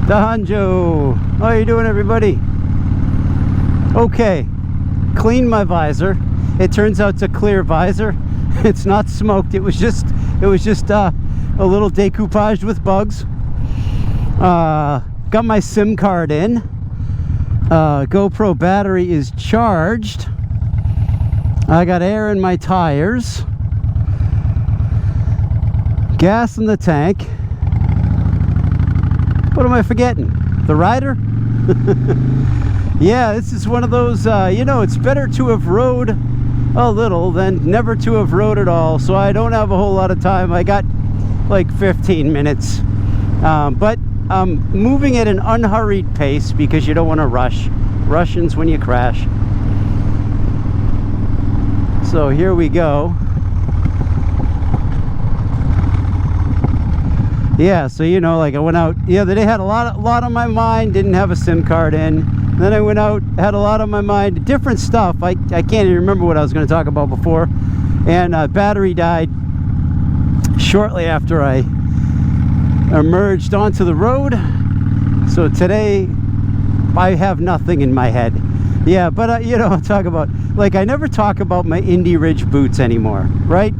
Dahanjo, how you doing, everybody? Okay, cleaned my visor. It turns out it's a clear visor. It's not smoked. It was just a little decoupaged with bugs. Got my SIM card in. GoPro battery is charged. I got air in my tires. Gas in the tank. What am I forgetting? The rider? Yeah, this is one of those, it's better to have rode a little than never to have rode at all. So I don't have a whole lot of time. I got like 15 minutes. But I'm moving at an unhurried pace because you don't want to rush. Russians when you crash. So here we go. Yeah, so like I went out the other day, had a lot on my mind, didn't have a SIM card in. Then I went out, had a lot on my mind, different stuff. I can't even remember what I was going to talk about before. And battery died shortly after I emerged onto the road. So today I have nothing in my head. Yeah, but I'll talk about, I never talk about my Indy Ridge boots anymore, right?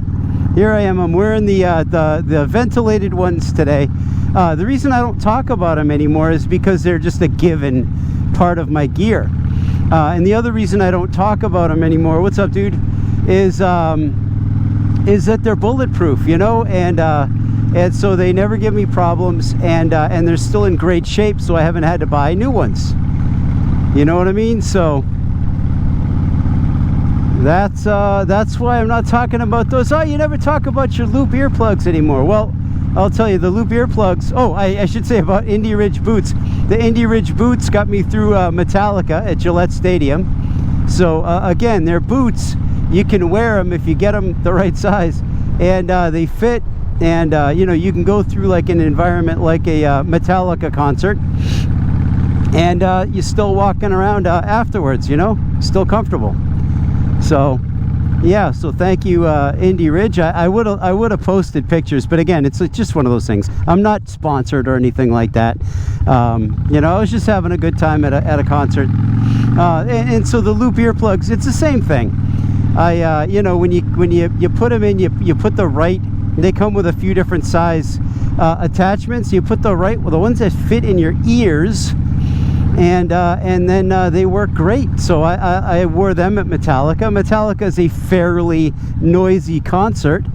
Here I am, I'm wearing the ventilated ones today. The reason I don't talk about them anymore is because they're just a given part of my gear. And the other reason I don't talk about them anymore, what's up, dude, is that they're bulletproof, and so they never give me problems, and they're still in great shape, so I haven't had to buy new ones. You know what I mean? So that's why I'm not talking about those. Oh, you never talk about your loop earplugs anymore. Well, I'll tell you, the loop earplugs. Oh, I should say about Indy Ridge boots. The Indy Ridge boots got me through Metallica at Gillette Stadium. So again, they're boots. You can wear them if you get them the right size, and they fit. And you can go through like an environment like a Metallica concert, and you're still walking around afterwards. Still comfortable. So yeah, so thank you, Indy Ridge. I would have posted pictures, but again, it's just one of those things. I'm not sponsored or anything like that. I was just having a good time at a concert. And so the loop earplugs, it's the same thing. When you put them in, you put the right. They come with a few different size attachments. You put the ones that fit in your ears. And then they work great. So I wore them at Metallica. Metallica is a fairly noisy concert,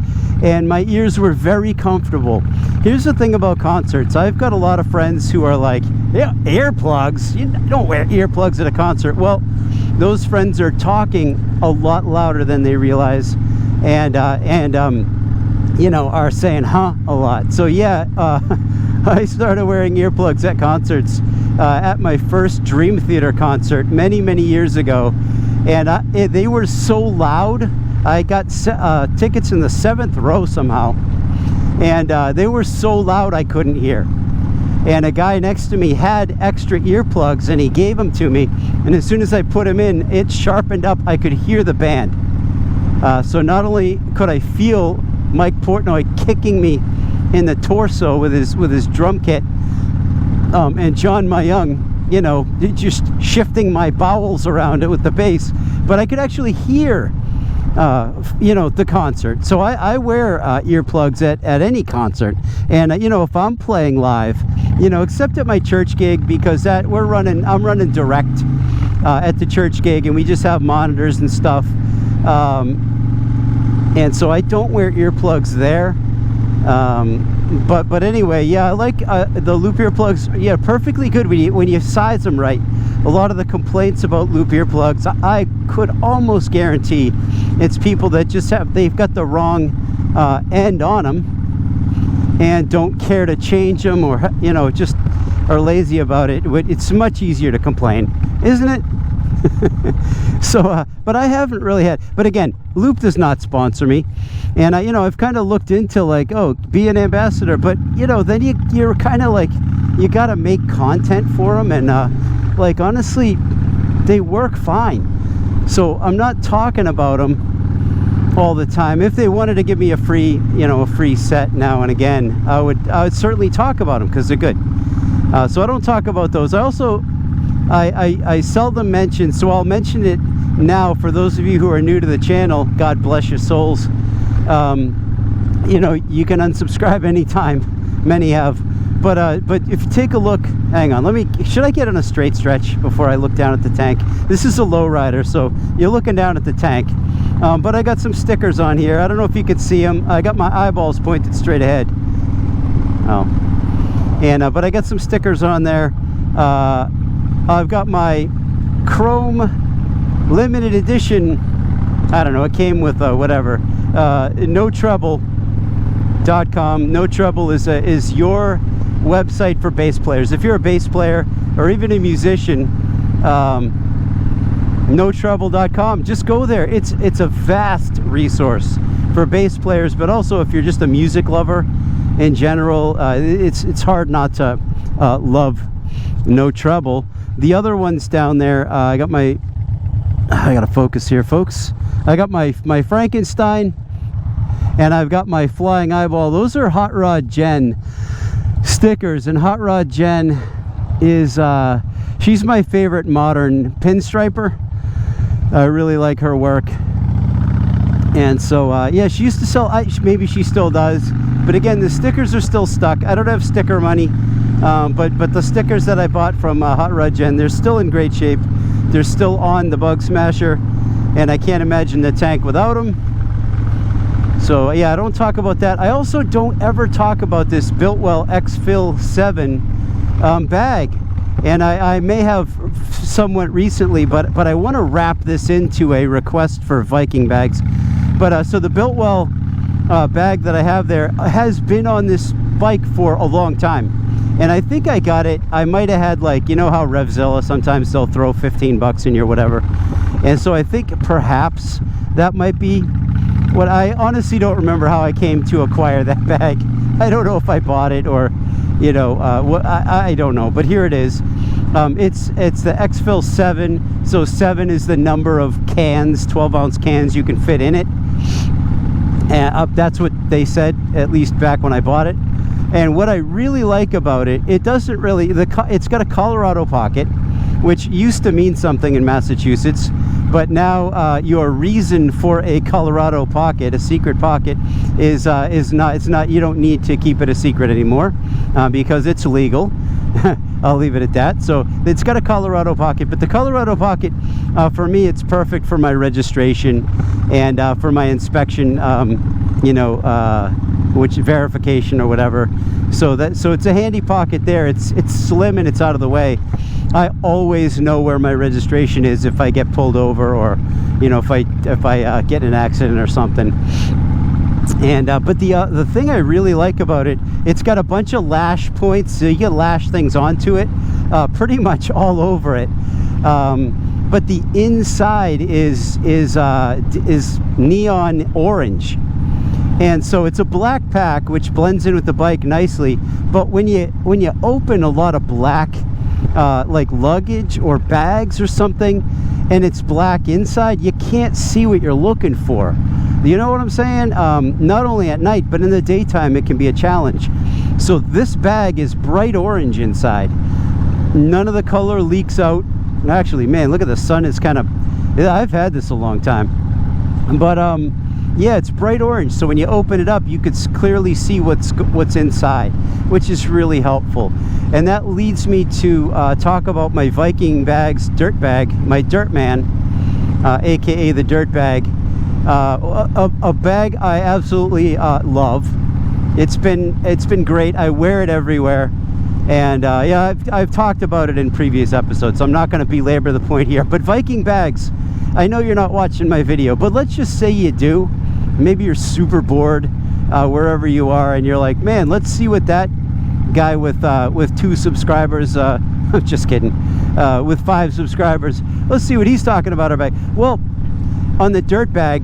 and my ears were very comfortable. Here's the thing about concerts. I've got a lot of friends who are like, yeah, earplugs? You don't wear earplugs at a concert. Well, those friends are talking a lot louder than they realize, and are saying huh a lot. So yeah, I started wearing earplugs at concerts at my first Dream Theater concert many years ago, and they were so loud. I got tickets in the 7th row somehow, and they were so loud I couldn't hear. And a guy next to me had extra earplugs, and he gave them to me, and as soon as I put them in, it sharpened up. I could hear the band. So not only could I feel Mike Portnoy kicking me in the torso with his drum kit, and John Mayung, just shifting my bowels around it with the bass, but I could actually hear, the concert. So I wear earplugs at any concert, and if I'm playing live, except at my church gig, because I'm running direct at the church gig, and we just have monitors and stuff, and so I don't wear earplugs there. But anyway, yeah, I like the loop earplugs. Yeah, perfectly good when you size them right. A lot of the complaints about loop earplugs, I could almost guarantee it's people that they've got the wrong end on them and don't care to change them, or just are lazy about it. It's much easier to complain, isn't it? So but I haven't really had, but again, Loop does not sponsor me, and I've kind of looked into be an ambassador, but then you're kind of like, you got to make content for them, and honestly, they work fine. So I'm not talking about them all the time. If they wanted to give me a free set now and again, I would certainly talk about them because they're good. So I don't talk about those. I also I seldom mention, so I'll mention it now for those of you who are new to the channel. God bless your souls. You know, you can unsubscribe anytime. Many have, but if you take a look, hang on, should I get on a straight stretch before I look down at the tank? This is a low rider, so you're looking down at the tank. But I got some stickers on here. I don't know if you could see them. I got my eyeballs pointed straight ahead. Oh, and but I got some stickers on there. I've got my chrome limited edition. I don't know, it came with whatever, NoTrouble.com. No Trouble is your website for bass players. If you're a bass player or even a musician, NoTrouble.com, just go there. It's a vast resource for bass players, but also if you're just a music lover in general. It's hard not to love No Trouble. The other ones down there, I gotta focus here, folks. I got my Frankenstein, and I've got my Flying Eyeball. Those are Hot Rod Jen stickers, and Hot Rod Jen is she's my favorite modern pinstriper. I really like her work. And so yeah, she used to sell, maybe she still does, but again, the stickers are still stuck. I don't have sticker money, but the stickers that I bought from Hot Rod Jen, they're still in great shape. They're still on the Bug Smasher, and I can't imagine the tank without them. So yeah, I don't talk about that. I also don't ever talk about this Biltwell X-Fill 7 bag, and I may have somewhat recently, but I want to wrap this into a request for Viking bags. But so the Biltwell bag that I have there has been on this bike for a long time, and I think I got it, I might have had, like, you know how Revzilla, sometimes they'll throw 15 bucks in your whatever, and so I think perhaps that might be what. I honestly don't remember how I came to acquire that bag. I don't know if I bought it or, you know, what, I don't know, but here it is. It's the X-Fill 7, so 7 is the number of cans, 12-ounce cans you can fit in it, and that's what they said, at least back when I bought it. And what I really like about it, it doesn't really, it's got a Colorado pocket, which used to mean something in Massachusetts, but now your reason for a Colorado pocket, a secret pocket, is not, you don't need to keep it a secret anymore, because it's legal. I'll leave it at that. So it's got a Colorado pocket, but the Colorado pocket, for me, it's perfect for my registration and for my inspection, you know, which verification or whatever. So it's a handy pocket there. It's slim and it's out of the way. I always know where my registration is if I get pulled over, or, you know, if I get in an accident or something. And but the thing I really like about it, it's got a bunch of lash points, so you can lash things onto it, pretty much all over it. But the inside is neon orange, and so it's a black pack which blends in with the bike nicely. But when you open a lot of black, like luggage or bags or something, and it's black inside, you can't see what you're looking for. You know what I'm saying? Not only at night, but in the daytime it can be a challenge. So this bag is bright orange inside. None of the color leaks out. Actually, man, look at the sun. Is kind of, I've had this a long time, but yeah, it's bright orange, so when you open it up you could clearly see what's inside, which is really helpful. And that leads me to talk about my Viking bags, dirt bag, my Dirtman, aka the dirt bag. A bag I absolutely love. It's been great. I wear it everywhere, and yeah, I've talked about it in previous episodes, so I'm not going to belabor the point here. But Viking bags, I know you're not watching my video, but let's just say you do. Maybe you're super bored wherever you are, and you're like, man, let's see what that guy with 2 subscribers, I'm just kidding, with 5 subscribers, let's see what he's talking about our bag. Well, on the dirt bag,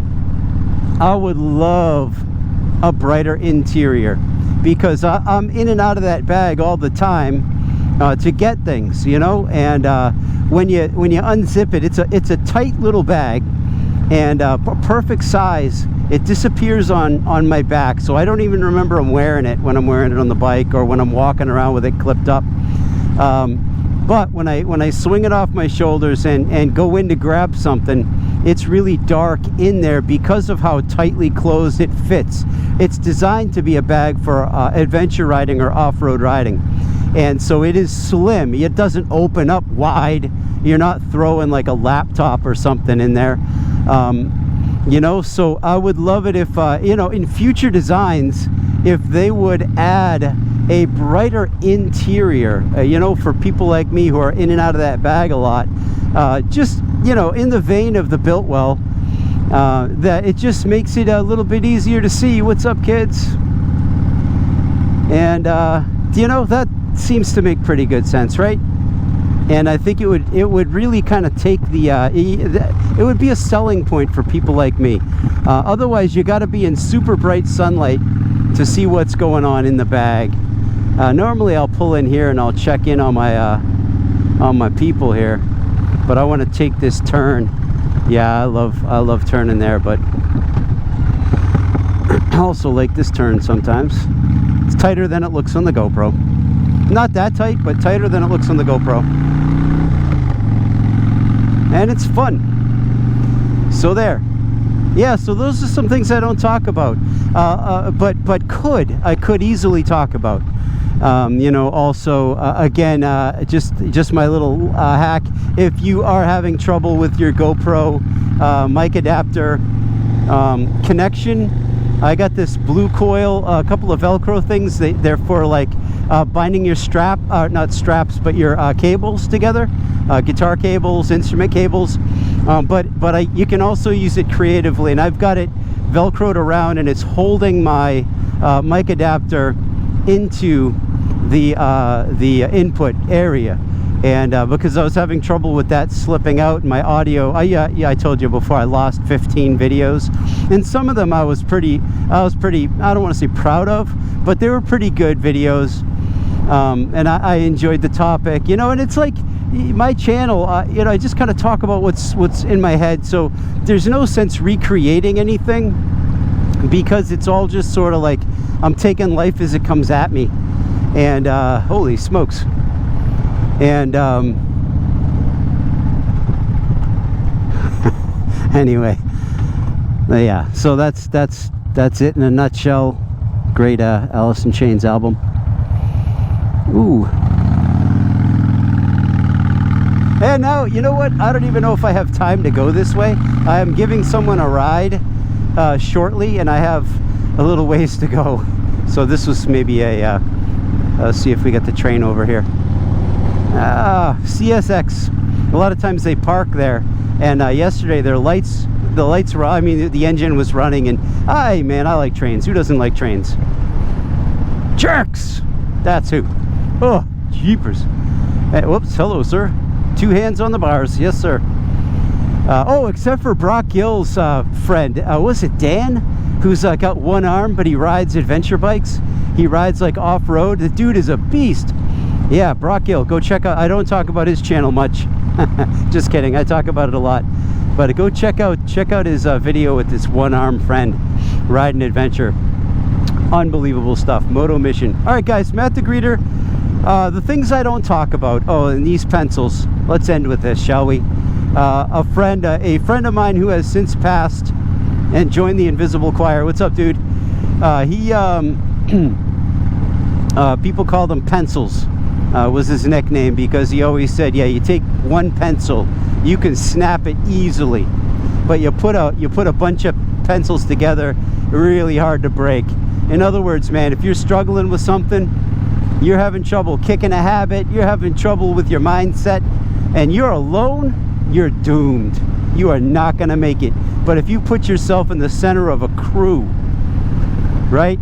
I would love a brighter interior, because I'm in and out of that bag all the time to get things, you know. And when you unzip it, it's a tight little bag, and perfect size. It disappears on my back, so I don't even remember I'm wearing it when I'm wearing it on the bike or when I'm walking around with it clipped up. But when I swing it off my shoulders and go in to grab something, it's really dark in there because of how tightly closed it fits. It's designed to be a bag for adventure riding or off-road riding, and so it is slim. It doesn't open up wide. You're not throwing like a laptop or something in there. You know, so I would love it if you know, in future designs, if they would add a brighter interior, you know, for people like me who are in and out of that bag a lot, just, you know, in the vein of the Biltwell, that it just makes it a little bit easier to see. What's up, kids? And you know, that seems to make pretty good sense, right? And I think it would really kind of take the it would be a selling point for people like me. Otherwise, you got to be in super bright sunlight to see what's going on in the bag. Normally I'll pull in here and I'll check in on my people here, but I want to take this turn. Yeah, I love turning there, but I also like this turn sometimes. It's tighter than it looks on the GoPro. Not that tight, but tighter than it looks on the GoPro. And it's fun. So there. Yeah, so those are some things I don't talk about, but I could easily talk about. You know, also again, just my little hack. If you are having trouble with your GoPro mic adapter connection, I got this blue coil, a couple of Velcro things. They're for like binding your strap, not straps, but your cables together, guitar cables, instrument cables. But you can also use it creatively, and I've got it Velcroed around, and it's holding my mic adapter into the input area. And because I was having trouble with that slipping out in my audio, I told you before, I lost 15 videos, and some of them I was pretty, I don't want to say proud of, but they were pretty good videos. And I enjoyed the topic, you know. And it's like my channel, you know, I just kind of talk about what's in my head, so there's no sense recreating anything, because it's all just sort of like I'm taking life as it comes at me. And holy smokes. And anyway, yeah, so that's it in a nutshell. Great Alice in Chains album. Ooh. And now, you know what? I don't even know if I have time to go this way. I am giving someone a ride shortly, and I have a little ways to go. So this was maybe a, let's see if we got the train over here. CSX. A lot of times they park there, and yesterday the lights were, I mean, the engine was running, and hey man, I like trains. Who doesn't like trains? Jerks! That's who. Oh, jeepers. Hey, whoops, hello sir. 2 hands on the bars, yes sir. Oh, except for Brock Gill's friend, was it Dan? Who's got one arm, but he rides adventure bikes. He rides like off-road. The dude is a beast. Yeah, Brock Gill, go check out. I don't talk about his channel much. Just kidding, I talk about it a lot. But go check out his video with this one-arm friend riding adventure. Unbelievable stuff. Moto Mission. All right, guys, Matt the Greeter. The things I don't talk about. Oh, and these pencils. Let's end with this, shall we? A friend of mine who has since passed and joined the Invisible Choir. What's up, dude? People called him Pencils. Was his nickname, because he always said, yeah, you take one pencil, you can snap it easily, but you put a bunch of pencils together, really hard to break. In other words, man, if you're struggling with something, you're having trouble kicking a habit, you're having trouble with your mindset, and you're alone, you're doomed. You are not going to make it. But if you put yourself in the center of a crew, right,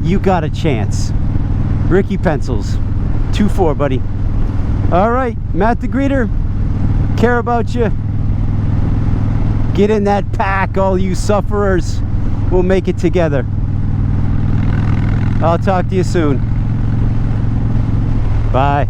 you got a chance. Ricky Pencils. 2-4, buddy. All right, Matt the Greeter, care about you. Get in that pack, all you sufferers. We'll make it together. I'll talk to you soon. Bye.